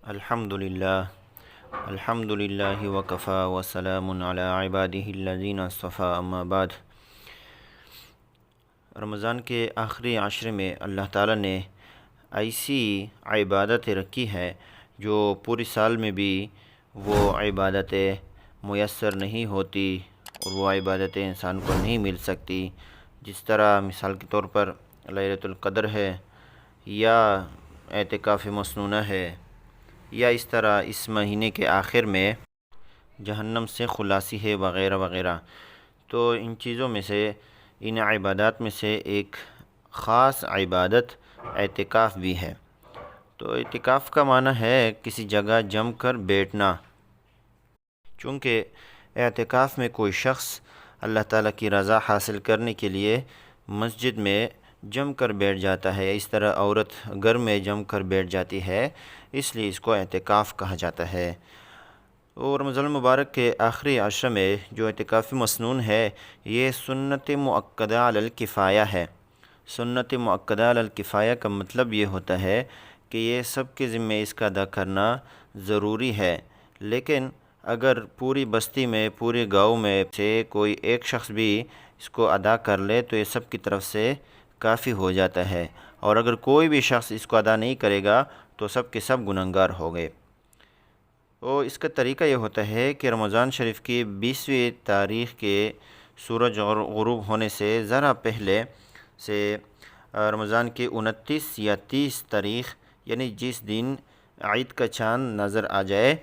الحمد للہ وکفا وسلام علی عبادہ الذین اصطفیٰ اما بعد۔ رمضان کے آخری عشرے میں اللہ تعالیٰ نے ایسی عبادتیں رکھی ہے جو پورے سال میں بھی وہ عبادتیں میسر نہیں ہوتی اور وہ عبادتیں انسان کو نہیں مل سکتی، جس طرح مثال کے طور پر لیلۃ القدر ہے یا اعتکاف مسنونہ ہے، یا اس طرح اس مہینے کے آخر میں جہنم سے خلاصی ہے وغیرہ وغیرہ۔ تو ان چیزوں میں سے، ان عبادات میں سے ایک خاص عبادت اعتکاف بھی ہے۔ تو اعتکاف کا معنی ہے کسی جگہ جم کر بیٹھنا۔ چونکہ اعتکاف میں کوئی شخص اللہ تعالیٰ کی رضا حاصل کرنے کے لیے مسجد میں جم کر بیٹھ جاتا ہے، اس طرح عورت گھر میں جم کر بیٹھ جاتی ہے، اس لیے اس کو اعتکاف کہا جاتا ہے۔ اور رمضان المبارک کے آخری عشرے میں جو اعتکاف مسنون ہے، یہ سنت مؤکدہ علی الکفایہ ہے۔ سنت مؤکدہ علی الکفایہ کا مطلب یہ ہوتا ہے کہ یہ سب کے ذمے اس کا ادا کرنا ضروری ہے، لیکن اگر پوری بستی میں، پورے گاؤں میں سے کوئی ایک شخص بھی اس کو ادا کر لے تو یہ سب کی طرف سے کافی ہو جاتا ہے، اور اگر کوئی بھی شخص اس کو ادا نہیں کرے گا تو سب کے سب گنہگار ہو گئے۔ اور اس کا طریقہ یہ ہوتا ہے کہ رمضان شریف کی 20ویں تاریخ کے سورج اور غروب ہونے سے ذرا پہلے سے رمضان کی 29 یا 30 تاریخ، یعنی جس دن عید کا چاند نظر آ جائے،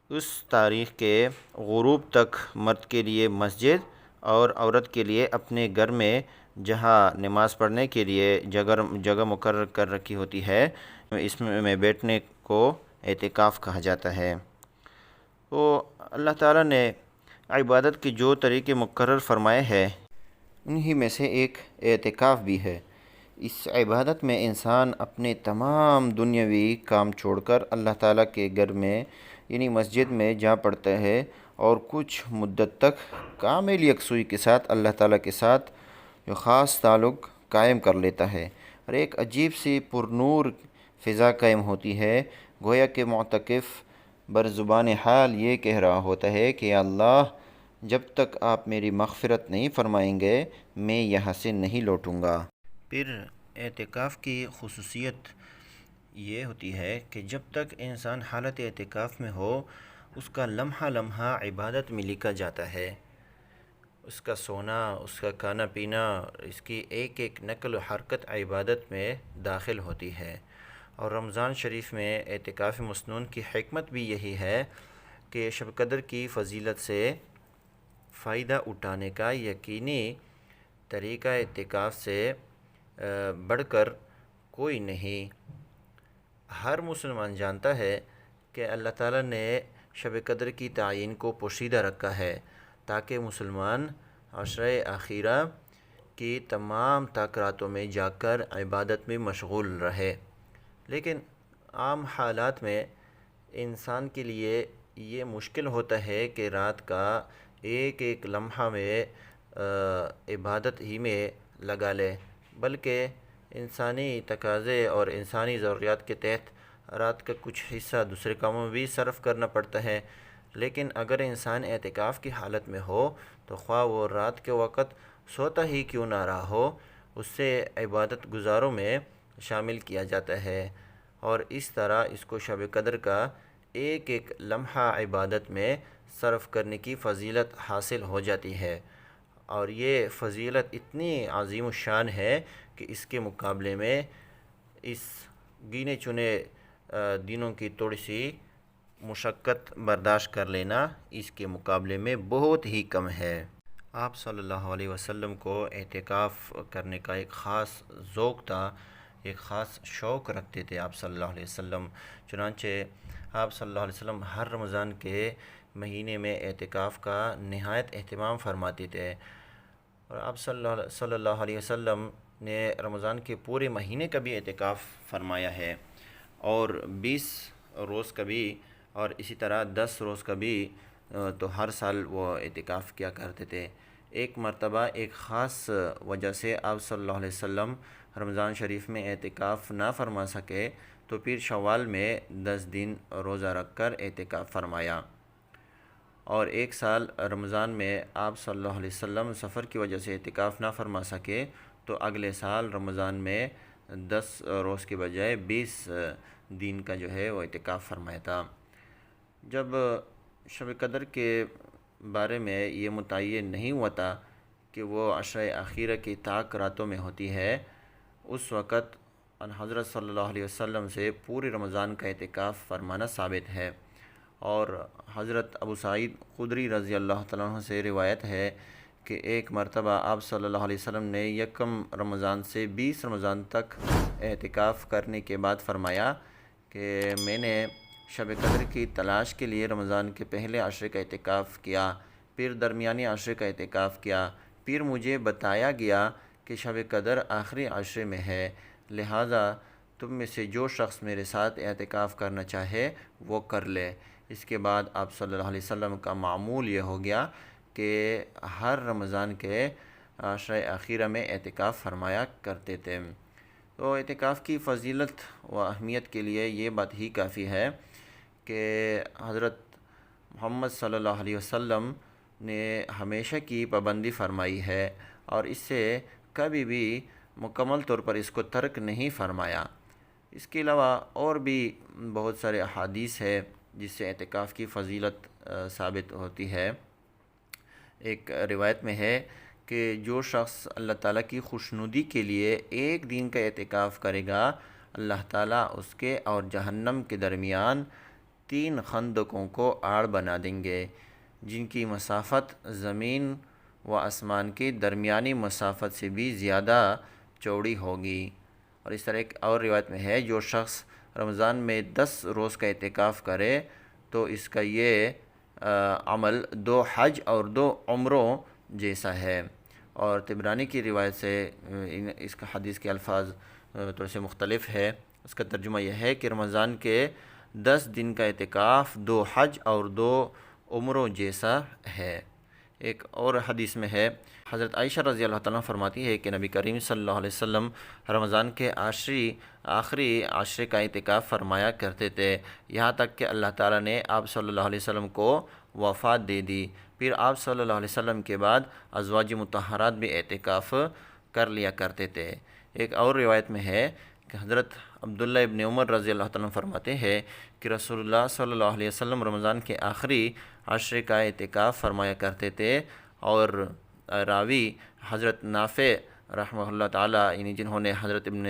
اس تاریخ کے غروب تک مرد کے لیے مسجد اور عورت کے لیے اپنے گھر میں جہاں نماز پڑھنے کے لیے جگہ مقرر کر رکھی ہوتی ہے، اس میں بیٹھنے کو اعتکاف کہا جاتا ہے۔ تو اللہ تعالیٰ نے عبادت کے جو طریقے مقرر فرمائے ہیں، انہی میں سے ایک اعتکاف بھی ہے۔ اس عبادت میں انسان اپنے تمام دنیاوی کام چھوڑ کر اللہ تعالیٰ کے گھر میں، یعنی مسجد میں جا پڑتا ہے، اور کچھ مدت تک کامل یکسوئی کے ساتھ اللہ تعالیٰ کے ساتھ جو خاص تعلق قائم کر لیتا ہے، اور ایک عجیب سی پرنور فضا قائم ہوتی ہے، گویا کہ معتکف برزبان حال یہ کہہ رہا ہوتا ہے کہ یا اللہ، جب تک آپ میری مغفرت نہیں فرمائیں گے میں یہاں سے نہیں لوٹوں گا۔ پھر اعتکاف کی خصوصیت یہ ہوتی ہے کہ جب تک انسان حالت اعتکاف میں ہو، اس کا لمحہ لمحہ عبادت میں لکھا جاتا ہے۔ اس کا سونا، اس کا کھانا پینا، اس کی ایک ایک نقل و حرکت عبادت میں داخل ہوتی ہے۔ اور رمضان شریف میں اعتکاف مسنون کی حکمت بھی یہی ہے کہ شب قدر کی فضیلت سے فائدہ اٹھانے کا یقینی طریقہ اعتکاف سے بڑھ کر کوئی نہیں۔ ہر مسلمان جانتا ہے کہ اللہ تعالیٰ نے شب قدر کی تعین کو پوشیدہ رکھا ہے تاکہ مسلمان عشرہ اخیرہ کی تمام تقراتوں میں جا کر عبادت میں مشغول رہے، لیکن عام حالات میں انسان کے لیے یہ مشکل ہوتا ہے کہ رات کا ایک ایک لمحہ میں عبادت ہی میں لگا لے، بلکہ انسانی تقاضے اور انسانی ضروریات کے تحت رات کا کچھ حصہ دوسرے کاموں میں بھی صرف کرنا پڑتا ہے۔ لیکن اگر انسان اعتکاف کی حالت میں ہو تو خواہ وہ رات کے وقت سوتا ہی کیوں نہ رہا ہو، اس سے عبادت گزاروں میں شامل کیا جاتا ہے، اور اس طرح اس کو شب قدر کا ایک ایک لمحہ عبادت میں صرف کرنے کی فضیلت حاصل ہو جاتی ہے۔ اور یہ فضیلت اتنی عظیم الشان ہے کہ اس کے مقابلے میں اس گینے چنے دنوں کی تھوڑی سی مشقت برداشت کر لینا اس کے مقابلے میں بہت ہی کم ہے۔ آپ صلی اللہ علیہ وسلم کو اعتکاف کرنے کا ایک خاص ذوق تھا، ایک خاص شوق رکھتے تھے آپ صلی اللہ علیہ وسلم۔ چنانچہ آپ صلی اللہ علیہ وسلم ہر رمضان کے مہینے میں اعتکاف کا نہایت اہتمام فرماتے تھے، اور آپ صلی اللہ علیہ وسلم نے رمضان کے پورے مہینے کا بھی اعتکاف فرمایا ہے، اور 20 روز کا بھی، اور اسی طرح 10 روز کا بھی، تو ہر سال وہ اعتکاف کیا کرتے تھے۔ ایک مرتبہ ایک خاص وجہ سے آپ صلی اللہ علیہ وسلم رمضان شریف میں اعتکاف نہ فرما سکے، تو پھر شوال میں 10 دن روزہ رکھ کر اعتکاف فرمایا، اور ایک سال رمضان میں آپ صلی اللہ علیہ وسلم سفر کی وجہ سے اعتکاف نہ فرما سکے، تو اگلے سال رمضان میں 10 روز کے بجائے 20 دن کا جو ہے وہ اعتکاف فرمایا تھا۔ جب شب قدر کے بارے میں یہ متعین نہیں ہوا تھا کہ وہ عشرۂ اخیرہ کی طاق راتوں میں ہوتی ہے، اس وقت ان حضرت صلی اللہ علیہ وسلم سے پورے رمضان کا اعتکاف فرمانا ثابت ہے، اور حضرت ابو سعید خدری رضی اللہ تعالیٰ عنہ سے روایت ہے کہ ایک مرتبہ آپ صلی اللہ علیہ وسلم نے یکم رمضان سے 20 رمضان تک اعتکاف کرنے کے بعد فرمایا کہ میں نے شب قدر کی تلاش کے لیے رمضان کے پہلے عشرے کا اعتکاف کیا، پھر درمیانی عشرے کا اعتکاف کیا، پھر مجھے بتایا گیا کہ شب قدر آخری عشرے میں ہے، لہٰذا تم میں سے جو شخص میرے ساتھ اعتکاف کرنا چاہے وہ کر لے۔ اس کے بعد آپ صلی اللہ علیہ وسلم کا معمول یہ ہو گیا کہ ہر رمضان کے عشرۂ اخیرہ میں اعتکاف فرمایا کرتے تھے۔ تو اعتکاف کی فضیلت و اہمیت کے لیے یہ بات ہی کافی ہے کہ حضرت محمد صلی اللہ علیہ وسلم نے ہمیشہ کی پابندی فرمائی ہے، اور اس سے کبھی بھی مکمل طور پر اس کو ترک نہیں فرمایا۔ اس کے علاوہ اور بھی بہت سارے احادیث ہے جس سے اعتکاف کی فضیلت ثابت ہوتی ہے۔ ایک روایت میں ہے کہ جو شخص اللہ تعالیٰ کی خوشنودی کے لیے ایک دن کا اعتکاف کرے گا، اللہ تعالیٰ اس کے اور جہنم کے درمیان 3 خندقوں کو آڑ بنا دیں گے، جن کی مسافت زمین و آسمان کی درمیانی مسافت سے بھی زیادہ چوڑی ہوگی۔ اور اس طرح ایک اور روایت میں ہے جو شخص رمضان میں 10 روز کا اعتکاف کرے تو اس کا یہ عمل 2 حج اور 2 عمروں جیسا ہے۔ اور طبرانی کی روایت سے اس کا حدیث کے الفاظ تھوڑے سے مختلف ہے۔ اس کا ترجمہ یہ ہے کہ رمضان کے 10 دن کا اعتکاف 2 حج اور 2 عمروں جیسا ہے۔ ایک اور حدیث میں ہے، حضرت عائشہ رضی اللہ تعالیٰ فرماتی ہے کہ نبی کریم صلی اللہ علیہ وسلم رمضان کے آخری عشرے کا اعتکاف فرمایا کرتے تھے، یہاں تک کہ اللہ تعالیٰ نے آپ صلی اللہ علیہ وسلم کو وفات دے دی۔ پھر آپ صلی اللہ علیہ وسلم کے بعد ازواج مطہرات بھی اعتکاف کر لیا کرتے تھے۔ ایک اور روایت میں ہے کہ حضرت عبداللہ ابن عمر رضی اللہ تعالیٰ فرماتے ہیں کہ رسول اللہ صلی اللہ علیہ وسلم رمضان کے آخری عشرے کا اعتکاف فرمایا کرتے تھے، اور راوی حضرت نافع رحمہ اللہ تعالیٰ یعنی جنہوں نے حضرت ابن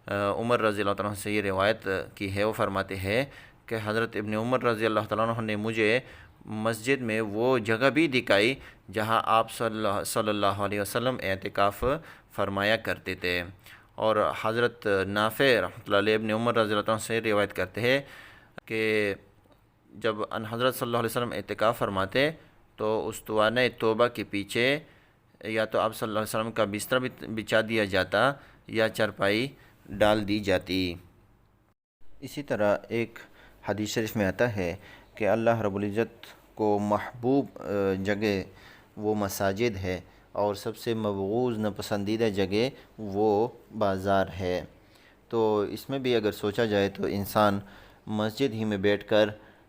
عمر رضی اللہ تعالیٰ سے یہ روایت کی ہے، وہ فرماتے ہیں کہ حضرت ابن عمر رضی اللہ تعالیٰ نے مجھے مسجد میں وہ جگہ بھی دکھائی جہاں آپ صلی اللہ علیہ وسلم اعتکاف فرمایا کرتے تھے۔ اور حضرت نافع رحمۃ اللہ علیہ ابن عمر رضی اللہ عنہ سے روایت کرتے ہیں کہ جب ان حضرت صلی اللہ علیہ وسلم اعتکاف فرماتے تو استوانہ توبہ کے پیچھے یا تو آپ صلی اللہ علیہ وسلم کا بستر بچھا دیا جاتا یا چارپائی ڈال دی جاتی۔ اسی طرح ایک حدیث شریف میں آتا ہے کہ اللہ رب العزت کو محبوب جگہ وہ مساجد ہے، اور سب سے مبغوض ناپسندیدہ جگہ وہ بازار ہے۔ تو اس میں بھی اگر سوچا جائے تو انسان مسجد ہی میں بیٹھ کر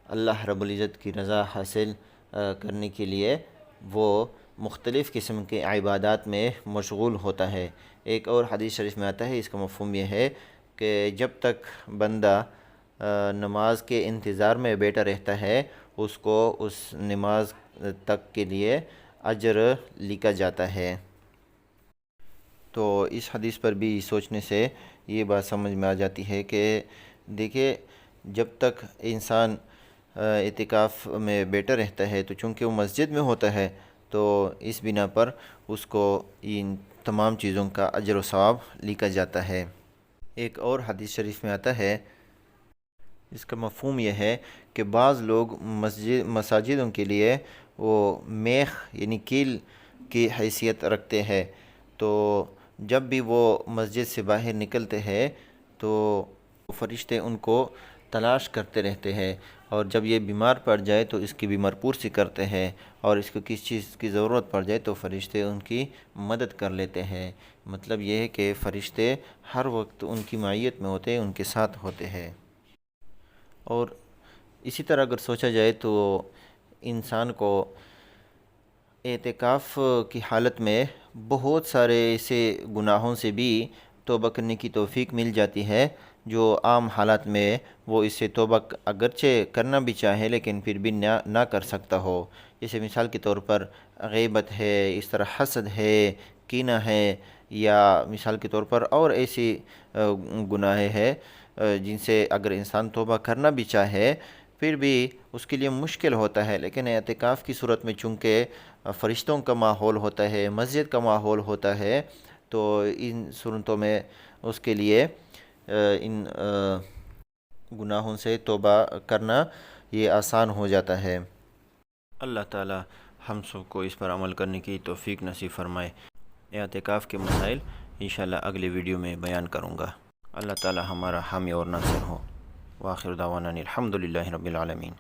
اللہ رب العزت کی رضا حاصل کرنے کے لیے وہ مختلف قسم کے عبادات میں مشغول ہوتا ہے۔ ایک اور حدیث شریف میں آتا ہے، اس کا مفہوم یہ ہے کہ جب تک بندہ نماز کے انتظار میں بیٹھا رہتا ہے اس کو اس نماز تک کے لیے اجر لکھا جاتا ہے۔ تو اس حدیث پر بھی سوچنے سے یہ بات سمجھ میں آ جاتی ہے کہ دیکھیے جب تک انسان اعتکاف میں بیٹھا رہتا ہے تو چونکہ وہ مسجد میں ہوتا ہے تو اس بنا پر اس کو ان تمام چیزوں کا اجر و ثواب لکھا جاتا ہے۔ ایک اور حدیث شریف میں آتا ہے، اس کا مفہوم یہ ہے کہ بعض لوگ مساجدوں کے لیے وہ میخ یعنی کیل کی حیثیت رکھتے ہیں، تو جب بھی وہ مسجد سے باہر نکلتے ہیں تو فرشتے ان کو تلاش کرتے رہتے ہیں، اور جب یہ بیمار پڑ جائے تو اس کی بیمار پرسی کرتے ہیں، اور اس کو کس چیز کی ضرورت پڑ جائے تو فرشتے ان کی مدد کر لیتے ہیں۔ مطلب یہ ہے کہ فرشتے ہر وقت ان کی معیت میں ہوتے ہیں، ان کے ساتھ ہوتے ہیں۔ اور اسی طرح اگر سوچا جائے تو انسان کو اعتکاف کی حالت میں بہت سارے ایسے گناہوں سے بھی توبہ کرنے کی توفیق مل جاتی ہے جو عام حالات میں وہ اس سے توبہ اگرچہ کرنا بھی چاہے لیکن پھر بھی نہ کر سکتا ہو۔ جیسے مثال کے طور پر غیبت ہے، اس طرح حسد ہے، کینہ ہے، یا مثال کے طور پر اور ایسی گناہ ہے جن سے اگر انسان توبہ کرنا بھی چاہے پھر بھی اس کے لیے مشکل ہوتا ہے، لیکن اعتکاف کی صورت میں چونکہ فرشتوں کا ماحول ہوتا ہے، مسجد کا ماحول ہوتا ہے، تو ان صورتوں میں اس کے لیے ان گناہوں سے توبہ کرنا یہ آسان ہو جاتا ہے۔ اللہ تعالی ہم سب کو اس پر عمل کرنے کی توفیق نصیب فرمائے۔ اعتکاف کے مسائل انشاءاللہ اگلے ویڈیو میں بیان کروں گا۔ اللہ تعالی ہمارا حامی اور ناصر ہو۔ وآخر دعوانا الحمدللہ رب العالمین۔